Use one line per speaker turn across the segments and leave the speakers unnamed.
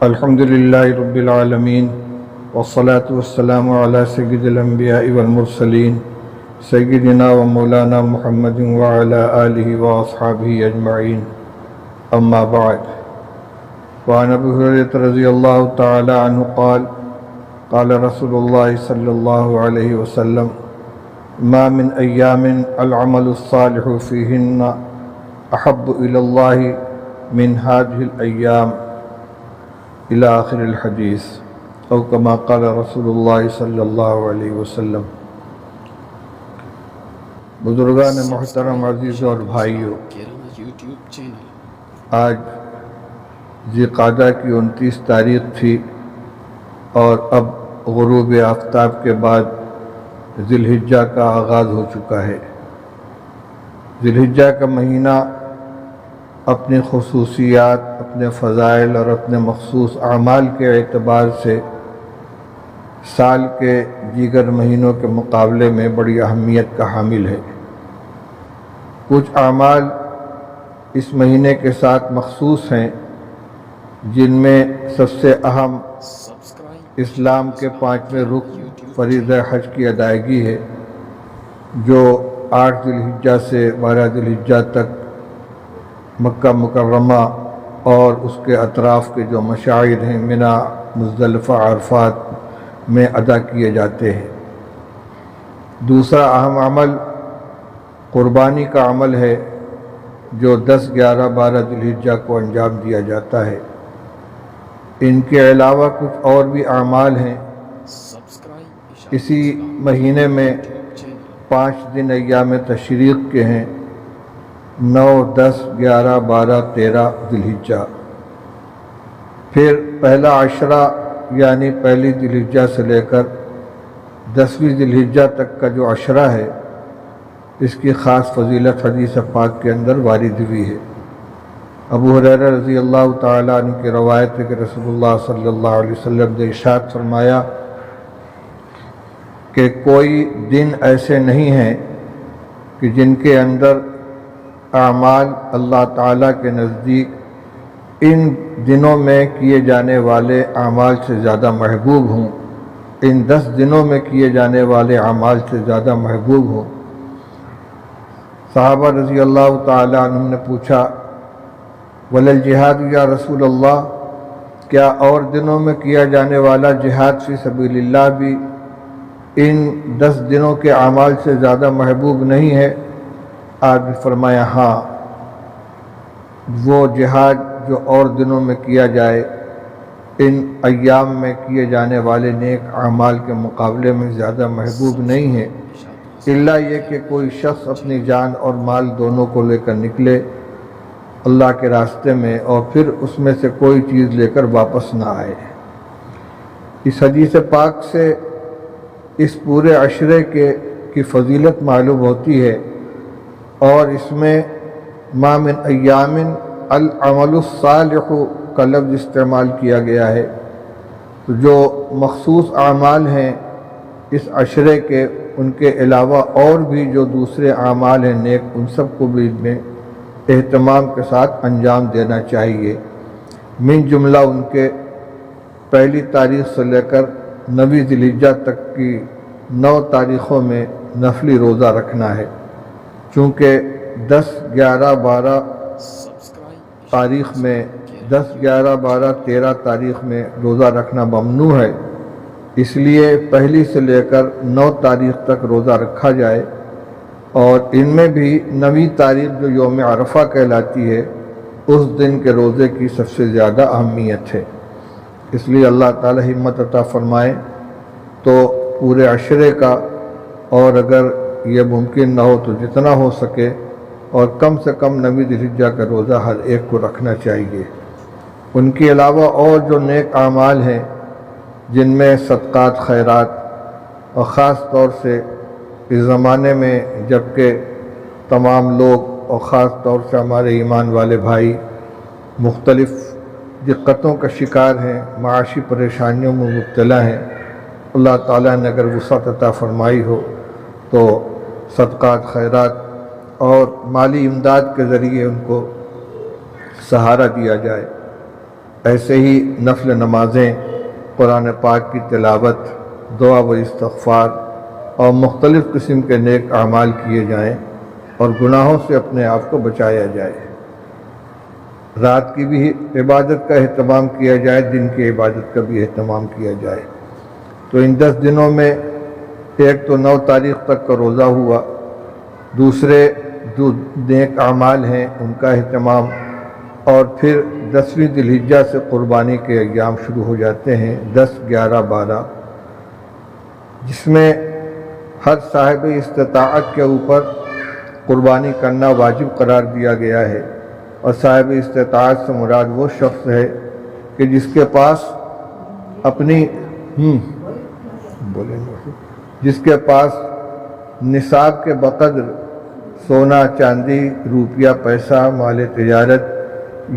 الحمد للہ رب العالمین والصلاة والسلام علی سید الانبیاء والمرسلین سیدنا و مولانا محمد وعلی آلہ واصحابہ اجمعین اما بعد وعن ابی ہریرہ رضی اللہ تعالی عنہ قال قال رسول اللہ صلی اللہ علیہ وسلم ما من ایام العمل الصالح فیہن احب الی اللہ من هذه الایام الى آخر الحدیث او کما قال رسول اللہ صلی اللہ علیہ وسلم۔ بزرگان محترم، عزیزوں اور بھائیوں، آج ذی قعدہ کی 29 تاریخ تھی اور اب غروب آفتاب کے بعد ذی الحجہ کا آغاز ہو چکا ہے۔ ذی الحجہ کا مہینہ اپنی خصوصیات، اپنے فضائل اور اپنے مخصوص اعمال کے اعتبار سے سال کے دیگر مہینوں کے مقابلے میں بڑی اہمیت کا حامل ہے۔ کچھ اعمال اس مہینے کے ساتھ مخصوص ہیں، جن میں سب سے اہم اسلام کے 5ویں رکن فریضہ حج کی ادائیگی ہے، جو 8 ذی الحجہ سے 12 ذی الحجہ تک مکہ مکرمہ اور اس کے اطراف کے جو مشاعر ہیں منی، مزدلفہ، عرفات میں ادا کیے جاتے ہیں۔ دوسرا اہم عمل قربانی کا عمل ہے، جو 10، 11، 12 ذی الحجہ کو انجام دیا جاتا ہے۔ ان کے علاوہ کچھ اور بھی اعمال ہیں۔ اسی مہینے میں 5 دن ایام تشریق کے ہیں، 9، 10، 11، 12، 13 ذی الحجہ۔ پھر پہلا عشرہ یعنی پہلی ذی الحجہ سے لے کر 10ویں ذی الحجہ تک کا جو عشرہ ہے، اس کی خاص فضیلت حدیث پاک کے اندر وارد ہوئی ہے۔ ابو ہریرہ رضی اللہ تعالیٰ عنہ کی روایت ہے کہ رسول اللہ صلی اللہ علیہ وسلم نے ارشاد فرمایا کہ کوئی دن ایسے نہیں ہیں کہ جن کے اندر اعمال اللہ تعالیٰ کے نزدیک ان دنوں میں کیے جانے والے اعمال سے زیادہ محبوب ہوں، ان 10 دنوں میں کیے جانے والے اعمال سے زیادہ محبوب ہوں۔ صحابہ رضی اللہ تعالیٰ عنہ نے پوچھا ولل جہاد یا رسول اللہ، کیا اور دنوں میں کیا جانے والا جہاد فی سبیل اللہ بھی ان 10 دنوں کے اعمال سے زیادہ محبوب نہیں ہے؟ آپ نے فرمایا ہاں، وہ جہاد جو اور دنوں میں کیا جائے ان ایام میں کیے جانے والے نیک اعمال کے مقابلے میں زیادہ محبوب نہیں ہے، الا یہ کہ کوئی شخص اپنی جان اور مال دونوں کو لے کر نکلے اللہ کے راستے میں اور پھر اس میں سے کوئی چیز لے کر واپس نہ آئے۔ اس حدیث پاک سے اس پورے عشرے کی فضیلت معلوم ہوتی ہے، اور اس میں ما من ایام العمل الصالح کا لفظ استعمال کیا گیا ہے، تو جو مخصوص اعمال ہیں اس عشرے کے، ان کے علاوہ اور بھی جو دوسرے اعمال ہیں نیک، ان سب کو بھی میں اہتمام کے ساتھ انجام دینا چاہیے۔ من جملہ ان کے پہلی تاریخ سے لے کر 9ویں ذی الحجہ تک کی 9 تاریخوں میں نفلی روزہ رکھنا ہے، چونکہ 10، 11، 12 تاریخ میں 10، 11، 12، 13 تاریخ میں روزہ رکھنا ممنوع ہے، اس لیے پہلی سے لے کر 9 تاریخ تک روزہ رکھا جائے، اور ان میں بھی 9ویں تاریخ جو یوم عرفہ کہلاتی ہے، اس دن کے روزے کی سب سے زیادہ اہمیت ہے۔ اس لیے اللہ تعالی ہمت عطا فرمائے تو پورے عشرے کا، اور اگر یہ ممکن نہ ہو تو جتنا ہو سکے، اور کم سے کم 9ویں ذی الحجہ کا روزہ ہر ایک کو رکھنا چاہیے۔ ان کے علاوہ اور جو نیک اعمال ہیں، جن میں صدقات، خیرات، اور خاص طور سے اس زمانے میں جب کہ تمام لوگ اور خاص طور سے ہمارے ایمان والے بھائی مختلف دقتوں کا شکار ہیں، معاشی پریشانیوں میں مبتلا ہیں، اللہ تعالیٰ نے اگر وسعت عطا فرمائی ہو تو صدقات، خیرات اور مالی امداد کے ذریعے ان کو سہارا دیا جائے۔ ایسے ہی نفل نمازیں، قرآن پاک کی تلاوت، دعا و استغفار اور مختلف قسم کے نیک اعمال کیے جائیں اور گناہوں سے اپنے آپ کو بچایا جائے۔ رات کی بھی عبادت کا اہتمام کیا جائے، دن کی عبادت کا بھی اہتمام کیا جائے۔ تو ان 10 دنوں میں ایک تو 9 تاریخ تک کا روزہ ہوا، دوسرے جو نیک اعمال ہیں ان کا اہتمام، اور پھر 10ویں ذی الحجہ سے قربانی کے ایام شروع ہو جاتے ہیں، 10، 11، 12، جس میں ہر صاحب استطاعت کے اوپر قربانی کرنا واجب قرار دیا گیا ہے۔ اور صاحب استطاعت سے مراد وہ شخص ہے کہ جس کے پاس جس کے پاس نصاب کے بقدر سونا، چاندی، روپیہ، پیسہ، مال تجارت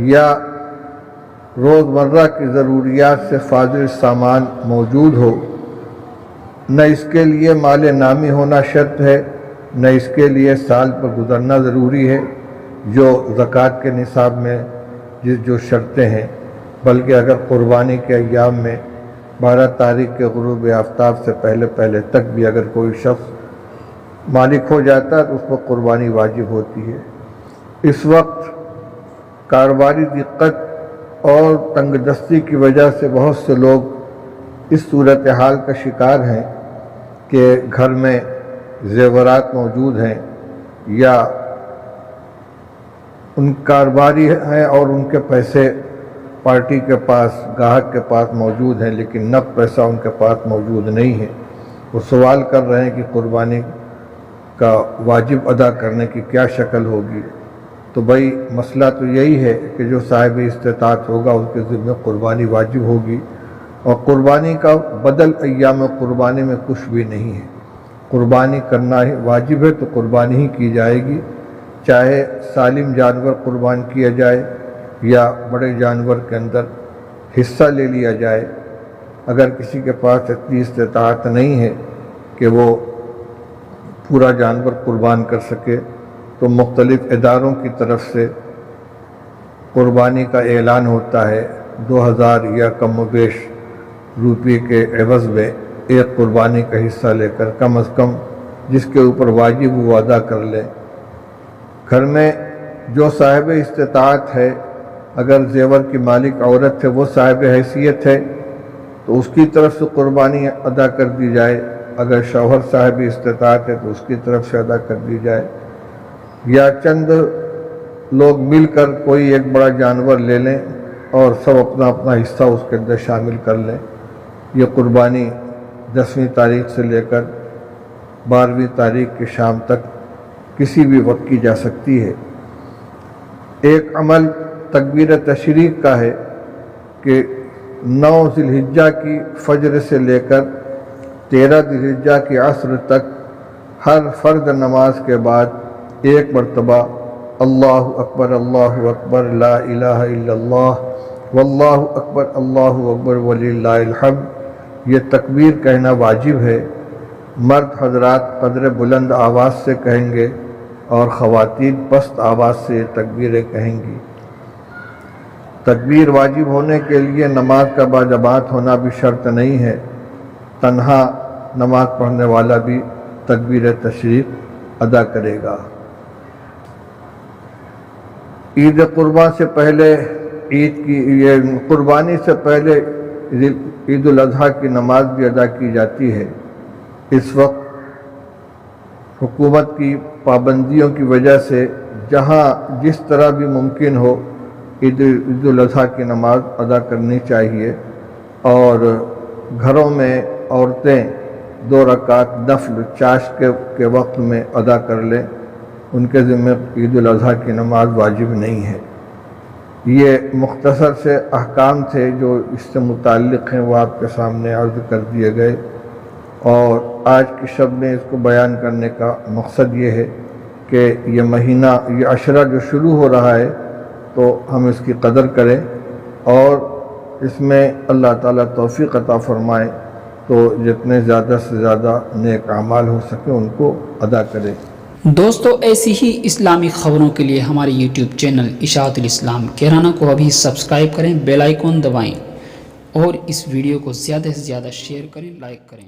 یا روزمرہ کی ضروریات سے فاضل سامان موجود ہو۔ نہ اس کے لیے مال نامی ہونا شرط ہے، نہ اس کے لیے سال پر گزرنا ضروری ہے جو زکوٰۃ کے نصاب میں جو شرطیں ہیں، بلکہ اگر قربانی کے ایام میں 12 تاریخ کے غروب آفتاب سے پہلے تک بھی اگر کوئی شخص مالک ہو جاتا ہے تو اس پر قربانی واجب ہوتی ہے۔ اس وقت کاروباری دقت اور تنگ دستی کی وجہ سے بہت سے لوگ اس صورتحال کا شکار ہیں کہ گھر میں زیورات موجود ہیں یا ان کاروباری ہیں اور ان کے پیسے پارٹی کے پاس، گاہک کے پاس موجود ہیں، لیکن نقد پیسہ ان کے پاس موجود نہیں ہے۔ وہ سوال کر رہے ہیں کہ قربانی کا واجب ادا کرنے کی کیا شکل ہوگی۔ تو بھائی مسئلہ تو یہی ہے کہ جو صاحب استطاعت ہوگا اس کے ذمہ قربانی واجب ہوگی، اور قربانی کا بدل ایام قربانی میں کچھ بھی نہیں ہے۔ قربانی کرنا ہی واجب ہے تو قربانی ہی کی جائے گی، چاہے سالم جانور قربان کیا جائے یا بڑے جانور کے اندر حصہ لے لیا جائے۔ اگر کسی کے پاس اتنی استطاعت نہیں ہے کہ وہ پورا جانور قربان کر سکے تو مختلف اداروں کی طرف سے قربانی کا اعلان ہوتا ہے، 2000 یا کم و بیش روپے کے عوض میں ایک قربانی کا حصہ لے کر کم از کم جس کے اوپر واجب وہ ادا کر لیں۔ گھر میں جو صاحب استطاعت ہے، اگر زیور کی مالک عورت ہے وہ صاحب حیثیت ہے تو اس کی طرف سے قربانی ادا کر دی جائے، اگر شوہر صاحب استطاعت ہے تو اس کی طرف سے ادا کر دی جائے، یا چند لوگ مل کر کوئی ایک بڑا جانور لے لیں اور سب اپنا اپنا حصہ اس کے اندر شامل کر لیں۔ یہ قربانی 10ویں تاریخ سے لے کر 12ویں تاریخ کی شام تک کسی بھی وقت کی جا سکتی ہے۔ ایک عمل تکبیر تشریق کا ہے کہ 9 ذی الحجہ کی فجر سے لے کر 13 ذی الحجہ کی عصر تک ہر فرض نماز کے بعد ایک مرتبہ اللہ اکبر لا الہ الا اللہ واللہ اکبر وللہ الحمد، یہ تکبیر کہنا واجب ہے۔ مرد حضرات قدر بلند آواز سے کہیں گے اور خواتین پست آواز سے یہ تکبیریں کہیں گی۔ تکبیر واجب ہونے کے لیے نماز کا باجماعت ہونا بھی شرط نہیں ہے، تنہا نماز پڑھنے والا بھی تکبیر تشریق ادا کرے گا۔ عید قربان سے پہلے قربانی سے پہلے عید الاضحیٰ کی نماز بھی ادا کی جاتی ہے۔ اس وقت حکومت کی پابندیوں کی وجہ سے جہاں جس طرح بھی ممکن ہو عید الاضحیٰ کی نماز ادا کرنی چاہیے، اور گھروں میں عورتیں 2 رکعت نفل چاشت کے وقت میں ادا کر لیں، ان کے ذمہ عید الاضحیٰ کی نماز واجب نہیں ہے۔ یہ مختصر سے احکام تھے جو اس سے متعلق ہیں، وہ آپ کے سامنے عرض کر دیے گئے، اور آج کی شب میں اس کو بیان کرنے کا مقصد یہ ہے کہ یہ مہینہ، یہ عشرہ جو شروع ہو رہا ہے تو ہم اس کی قدر کریں اور اس میں اللہ تعالیٰ توفیق عطا فرمائے تو جتنے زیادہ سے زیادہ نیک اعمال ہو سکے ان کو ادا کریں۔
دوستو ایسی ہی اسلامی خبروں کے لیے ہمارے یوٹیوب چینل اشاعت الاسلام کیرانہ کو ابھی سبسکرائب کریں، بیل آئیکن دبائیں اور اس ویڈیو کو زیادہ سے زیادہ شیئر کریں، لائک کریں۔